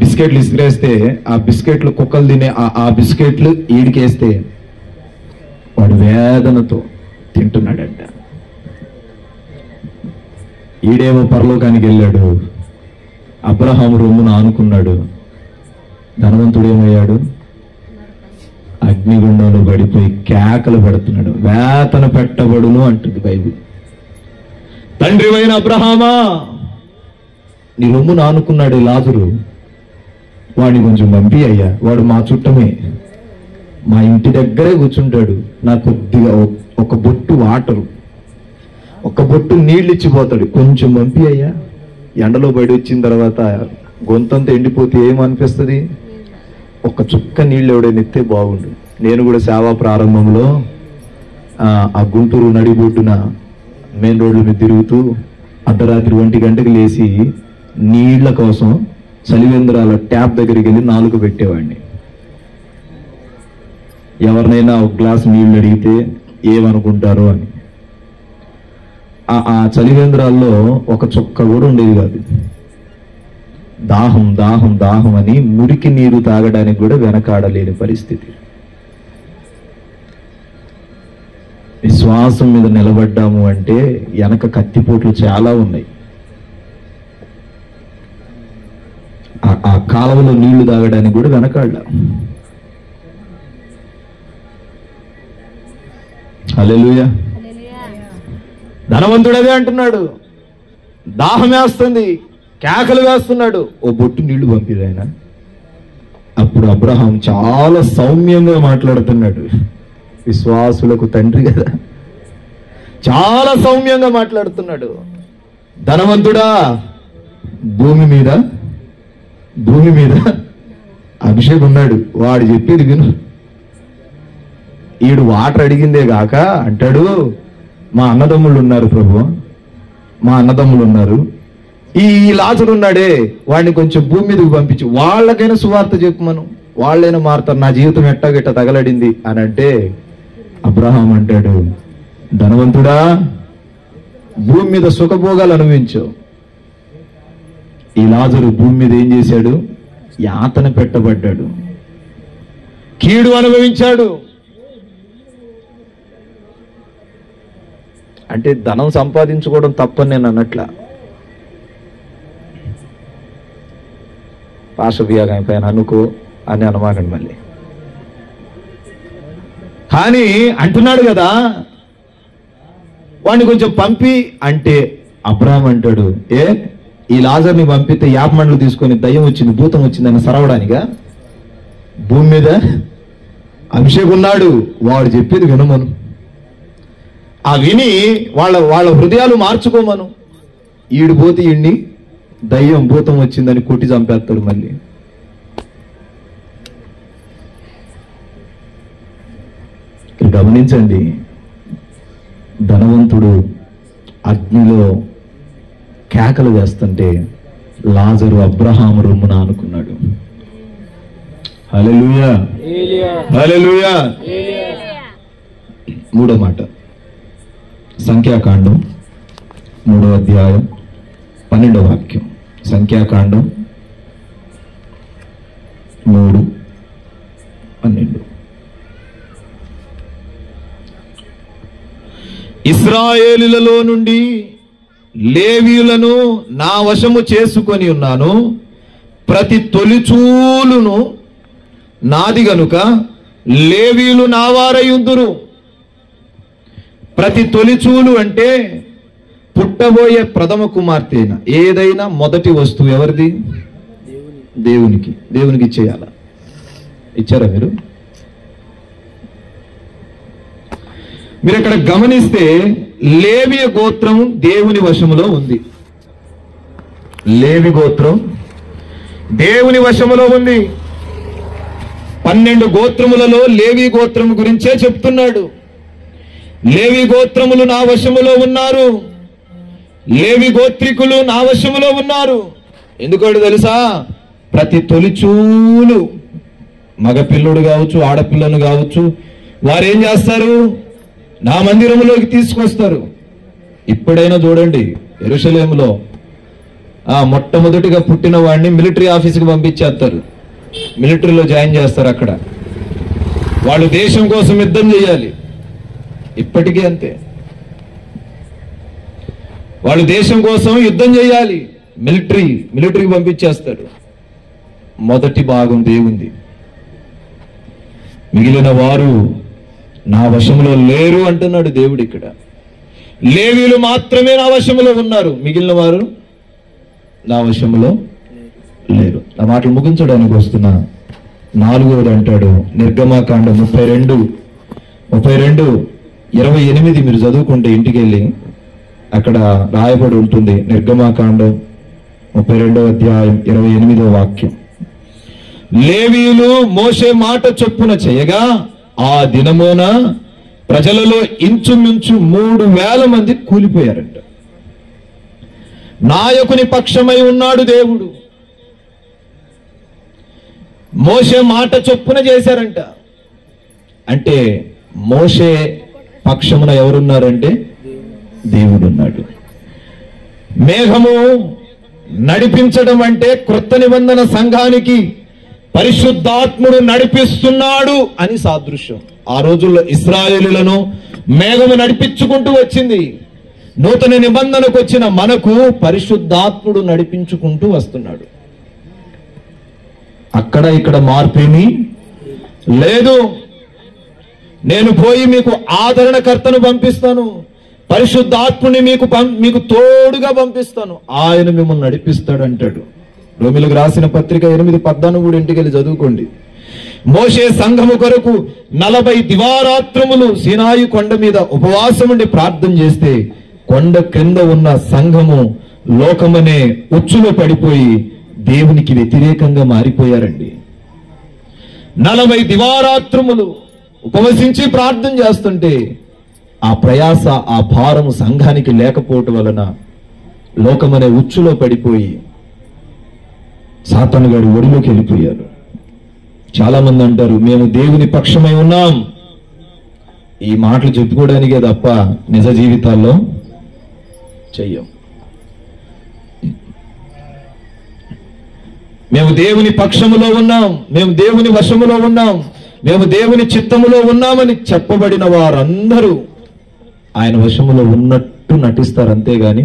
S1: బిస్కెట్లు ఇసిరేస్తే ఆ బిస్కెట్లు కుక్కలు తినే ఆ బిస్కెట్లు ఈడికేస్తే వాడు వేదనతో తింటున్నాడంట. ఈడేమో పరలోకానికి వెళ్ళాడు, అబ్రహాము రొమ్మును ఆనుకున్నాడు. ధనవంతుడేమయ్యాడు? అగ్నిగుండంలో పడిపోయి కేకలు పెడుతున్నాడు. వేతన పెట్టబడును అంటుంది బైబిల్. తండ్రివైన అబ్రహామా, నీ రొమ్మును ఆనుకున్నాడు లాజరు, వాడిని కొంచెం పంపి అయ్యా, వాడు మా చుట్టమే, మా ఇంటి దగ్గరే కూర్చుంటాడు, నాకు కొద్దిగా ఒక బొట్టు వాటరు, ఒక బొట్టు నీళ్ళు ఇచ్చిపోతాడు, కొంచెం పంపి అయ్యా. ఎండలో బయట వచ్చిన తర్వాత గొంతంతా ఎండిపోతే ఏమనిపిస్తుంది? ఒక చుక్క నీళ్ళు ఎవడైనా ఎత్తే బాగుండు. నేను కూడా సేవా ప్రారంభంలో ఆ గుంటూరు నడిబొడ్డున మెయిన్ రోడ్ల మీద తిరుగుతూ అర్ధరాత్రి 1 గంటకు లేచి నీళ్ల కోసం చలివేంద్రాల ట్యాప్ దగ్గరికి వెళ్ళి 4 పెట్టేవాడిని. ఎవరినైనా ఒక గ్లాస్ నీళ్లు అడిగితే ఏమనుకుంటారో అని. ఆ చలివేంద్రాల్లో ఒక చుక్క కూడా ఉండేది కాదు. దాహం దాహం దాహం అని మురికి నీరు తాగడానికి కూడా వెనకాడలేని పరిస్థితి. విశ్వాసం మీద నిలబడ్డాము అంటే వెనక కత్తిపోట్లు చాలా ఉన్నాయి. ఆ కాలువలో నీళ్లు తాగడానికి కూడా వెనకాడ. హల్లెలూయా. ధనవంతుడదే అంటున్నాడు, దాహం వేస్తుంది, కేకలు వేస్తున్నాడు, ఓ బొట్టు నీళ్లు పంపిది ఆయన. అప్పుడు అబ్రహాం చాలా సౌమ్యంగా మాట్లాడుతున్నాడు. విశ్వాసులకు తండ్రి కదా, చాలా సౌమ్యంగా మాట్లాడుతున్నాడు. ధనవంతుడా, భూమి మీద అభిషేక్ ఉన్నాడు, వాడు చెప్పేది విను. ఈడు వాటర్ అడిగిందే గాక అంటాడు, మా అన్నదమ్ముళ్ళు ఉన్నారు ప్రభు, మా అన్నదమ్ములు ఉన్నారు, ఈ లాజరు ఉన్నాడే వాడిని కొంచెం భూమి మీదకి పంపించి వాళ్ళకైనా సువార్త చెప్పమను, వాళ్ళైనా మారుతారు, నా జీవితం ఎట్టాగెట్ట తగలడింది అని అంటే అబ్రహాం అంటాడు, ధనవంతుడా, భూమి మీద సుఖభోగాలు అనుభవించావు. ఈ లాజరు భూమి మీద ఏం చేశాడు? యాతన పెట్టబడ్డాడు, కీడు అనుభవించాడు. అంటే ధనం సంపాదించుకోవడం తప్పని నేను అన్నట్లా. పాశవ్యాగం పైన అనుకో అని అనమాకండి మళ్ళీ. కానీ అంటున్నాడు కదా, వాడిని కొంచెం పంపి అంటే అబ్రహాం అంటాడు, ఈ లాజర్ని పంపితే యాపమండలు తీసుకొని దయ్యం వచ్చింది, భూతం వచ్చింది అని సరవడానిగా? భూమి మీద అభిషేక్ ఉన్నాడు, వాడు చెప్పేది వినమను, ఆ విని వాళ్ళ హృదయాలు మార్చుకోమను. ఈడు పోతే ఈడిని దయ్యం భూతం వచ్చిందని కొట్టి చంపేస్తాడు మళ్ళీ. ఇక్కడ గమనించండి, ధనవంతుడు అగ్నిలో కేకలు వేస్తుంటే లాజరు అబ్రహాము రొమ్మున ఆనుకున్నాడు. హల్లెలూయా, హల్లెలూయా. మూడో మాట, సంఖ్యాకాండం 3వ అధ్యాయం 12వ వాక్యం. సంఖ్యాకాండం 3:12. ఇశ్రాయేలులలో నుండి లేవీయులను నా వశము చేసుకొని ఉన్నాను, ప్రతి తొలిచూలును నాది గనుక లేవీయులు నా వారయుందురు. ప్రతి తొలిచూలు అంటే పుట్టబోయే ప్రథమ కుమార్తె అయినా ఏదైనా మొదటి వస్తువు ఎవరిది? దేవునికి ఇచ్చేయాల. ఇచ్చారా మీరు? ఇక్కడ గమనిస్తే లేవియ గోత్రం దేవుని వశములో ఉంది. లేవి గోత్రం దేవుని వశములో ఉంది. 12 గోత్రములలో లేవి గోత్రం గురించే చెప్తున్నాడు. లేవి గోత్రములు నా వశములో ఉన్నారు, లేవి గోత్రికులు నా వశములో ఉన్నారు. ఎందుకంటే తెలుసా, ప్రతి తొలిచూలు మగపిల్లుడు కావచ్చు, ఆడపిల్లను కావచ్చు, వారు ఏం చేస్తారు, నా మందిరములోకి తీసుకొస్తారు. ఇప్పుడైనా చూడండి, యెరూషలేములో మొట్టమొదటిగా పుట్టిన వాడిని మిలిటరీ ఆఫీస్కి పంపించేస్తారు, మిలిటరీలో జాయిన్ చేస్తారు. అక్కడ వాళ్ళు దేశం కోసం యుద్ధం చేయాలి. ఇప్పటికీ అంతే, వాళ్ళు దేశం కోసం యుద్ధం చేయాలి, మిలిటరీకి పంపించేస్తారు. మొదటి భాగం దేవుంది, మిగిలిన వారు నా వశంలో లేరు అంటున్నాడు దేవుడు. ఇక్కడ లేవీలు మాత్రమే నా వశంలో ఉన్నారు, మిగిలిన వారు నా వశంలో లేరు. నా మాటలు ముగించడానికి వస్తున్నా. 4వది అంటాడు, నిర్గమాకాండం 32:28 మీరు చదువుకుంటే ఇంటికి వెళ్ళి అక్కడ రాయబడి ఉంటుంది. నిర్గమాకాండం 32వ అధ్యాయం 28వ వాక్యం. లేవీయులు మోషే మాట చొప్పున చేయగా ఆ దినమున ప్రజలలో ఇంచుమించు 3,000 మంది కూలిపోయారంట. నాయకుని పక్షమై ఉన్నాడు దేవుడు. మోషే మాట చొప్పున చేశారంట. అంటే మోషే పక్షమున ఎవరున్నారంటే దేవుడు ఉన్నాడు. మేఘము నడిపించడం అంటే క్రొత్త నిబంధన సంఘానికి పరిశుద్ధాత్ముడు నడిపిస్తున్నాడు అని సాదృశ్యం. ఆ రోజుల్లో ఇశ్రాయేలులను మేఘము నడిపించుకుంటూ వచ్చింది. నూతన నిబంధనకు వచ్చిన మనకు పరిశుద్ధాత్ముడు నడిపించుకుంటూ వస్తున్నాడు. అక్కడ ఇక్కడ మార్పేమీ లేదు. నేను పోయి మీకు ఆదరణకర్తను పంపిస్తాను, పరిశుద్ధాత్ముని మీకు తోడుగా పంపిస్తాను, ఆయన మిమ్మల్ని నడిపిస్తాడు అంటాడు. రోమిలకు రాసిన పత్రిక 8:14 ఇంటికి వెళ్ళి చదువుకోండి. మోషే సంఘము కొరకు 40 దివారాత్రములు సీనాయి కొండ మీద ఉపవాసం ఉండి ప్రార్థన చేస్తే కొండ క్రింద ఉన్న సంఘము లోకమనే ఉచ్చులో పడిపోయి దేవునికి వ్యతిరేకంగా మారిపోయారండి. 40 దివారాత్రములు ఉపవసించి ప్రార్థన చేస్తుంటే ఆ ప్రయాస, ఆ భారము సంఘానికి లేకపోవటం వలన లోకమనే ఉచ్చులో పడిపోయి సాతాను గారి ఒడిలోకి వెళ్ళిపోయారు. చాలా మంది అంటారు, మేము దేవుని పక్షమై ఉన్నాం. ఈ మాటలు చెప్పుకోవడానికే తప్ప నిజ జీవితాల్లో చెయ్యం. మేము దేవుని పక్షములో ఉన్నాం, మేము దేవుని వశములో ఉన్నాం, మేము దేవుని చిత్తములో ఉన్నామని చెప్పబడిన వారందరూ ఆయన వశములో ఉన్నట్టు నటిస్తారు. అంతేగాని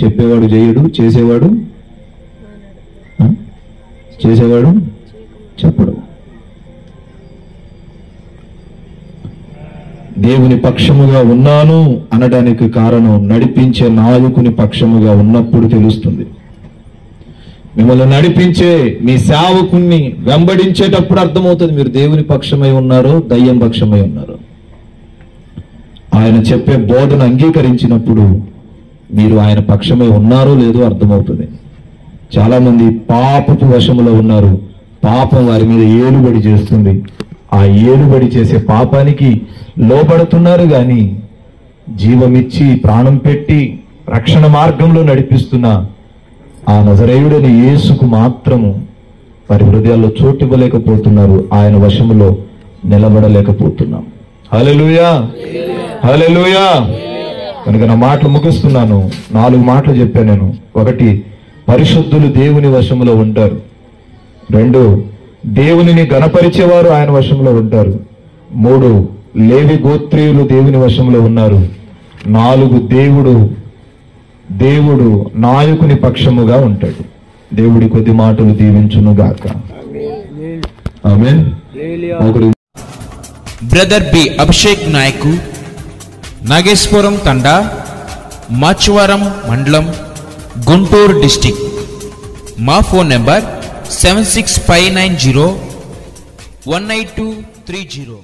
S1: చెప్పేవాడు చేయడు, చేసేవాడు చెప్పడు. దేవుని పక్షముగా ఉన్నాను అనడానికి కారణం నడిపించే నాయకుని పక్షముగా ఉన్నప్పుడు తెలుస్తుంది. మిమ్మల్ని నడిపించే మీ సేవకుణ్ణి వెంబడించేటప్పుడు అర్థమవుతుంది మీరు దేవుని పక్షమై ఉన్నారో దయ్యం పక్షమై ఉన్నారో. ఆయన చెప్పే బోధన అంగీకరించినప్పుడు మీరు ఆయన పక్షమై ఉన్నారో లేదో అర్థమవుతుంది. చాలా మంది పాపపు వశములో ఉన్నారు, పాపం వారి మీద ఏలుబడి చేస్తుంది. ఆ ఏలుబడి చేసే పాపానికి లోబడుతున్నారు గాని జీవమిచ్చి ప్రాణం పెట్టి రక్షణ మార్గంలో నడిపిస్తున్న ఆ నజరేయుడని యేసుకు మాత్రము వారి హృదయాల్లో చోటివ్వలేకపోతున్నారు. ఆయన వశములో నిలబడలేకపోతున్నాం. హల్లెలూయా, హల్లెలూయా. కనుక నా మాటలు ముగిస్తున్నాను. 4 మాటలు చెప్పాను నేను. 1, పరిశుద్ధులు దేవుని వశములో ఉంటారు. 2, దేవునిని గణపరిచేవారు ఆయన వశంలో ఉంటారు. 3, లేవి గోత్రీయులు దేవుని వశంలో ఉన్నారు. 4, దేవుడు నాయకుని పక్షముగా ఉంటాడు. దేవుడి కొద్ది మాటలు దీవించును గాక. ఆమేన్.
S3: బ్రదర్ బి అభిషేక్ నాయకు, నాగేశ్వరం తండా, మాచవరం మండలం, గుంటూరు డిస్టిక్. మా ఫోన్ నెంబర్ 7659018230.